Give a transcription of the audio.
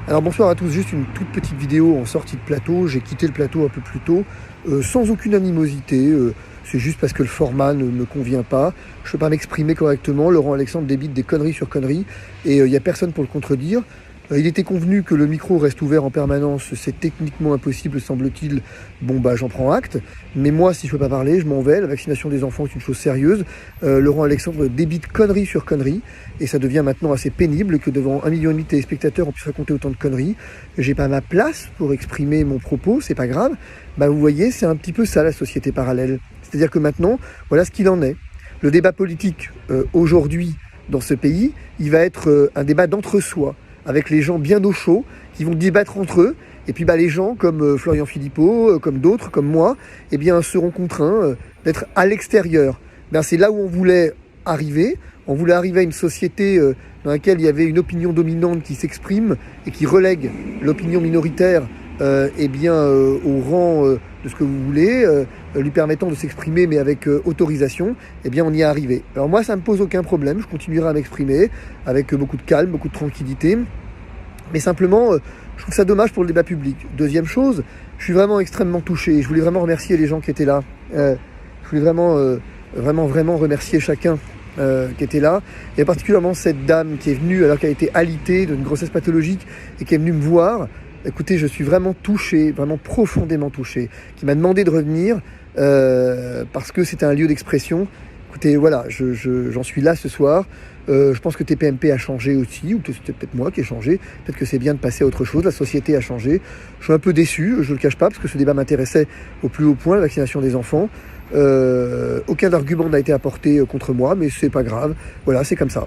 Alors bonsoir à tous, juste une toute petite vidéo en sortie de plateau. J'ai quitté le plateau un peu plus tôt, sans aucune animosité. C'est juste parce que le format ne me convient pas. Je ne peux pas m'exprimer correctement. Laurent Alexandre débite des conneries sur conneries et il n'y a personne pour le contredire. Il était convenu que le micro reste ouvert en permanence. C'est techniquement impossible, semble-t-il. Bon, bah, j'en prends acte. Mais moi, si je ne peux pas parler, je m'en vais. La vaccination des enfants est une chose sérieuse. Laurent Alexandre débite conneries sur conneries. Et ça devient maintenant assez pénible que devant 1,5 million de téléspectateurs, on puisse raconter autant de conneries. J'ai pas ma place pour exprimer mon propos, c'est pas grave. Bah, vous voyez, c'est un petit peu ça, la société parallèle. C'est-à-dire que maintenant, voilà ce qu'il en est. Le débat politique, aujourd'hui, dans ce pays, il va être un débat d'entre-soi, avec les gens bien au chaud, qui vont débattre entre eux, et puis les gens comme Florian Philippot, comme d'autres, comme moi, eh bien, seront contraints d'être à l'extérieur. C'est là où on voulait arriver. On voulait arriver à une société dans laquelle il y avait une opinion dominante qui s'exprime et qui relègue l'opinion minoritaire au rang de ce que vous voulez, lui permettant de s'exprimer mais avec autorisation. Eh bien, on y est arrivé. Alors moi, ça ne me pose aucun problème. Je continuerai à m'exprimer avec beaucoup de calme, beaucoup de tranquillité. Mais simplement, je trouve ça dommage pour le débat public. Deuxième chose, je suis vraiment extrêmement touché. Je voulais vraiment remercier les gens qui étaient là. Je voulais vraiment remercier chacun qui était là, et particulièrement cette dame qui est venue alors qu'elle a été alitée d'une grossesse pathologique et qui est venue me voir. Écoutez, je suis vraiment touché, vraiment profondément touché, qui m'a demandé de revenir parce que c'était un lieu d'expression. Écoutez, voilà, j'en suis là ce soir. Je pense que TPMP a changé aussi, ou c'était peut-être moi qui ai changé. Peut-être que c'est bien de passer à autre chose. La société a changé. Je suis un peu déçu, je ne le cache pas, parce que ce débat m'intéressait au plus haut point, la vaccination des enfants. Aucun argument n'a été apporté contre moi, mais c'est pas grave. Voilà, c'est comme ça.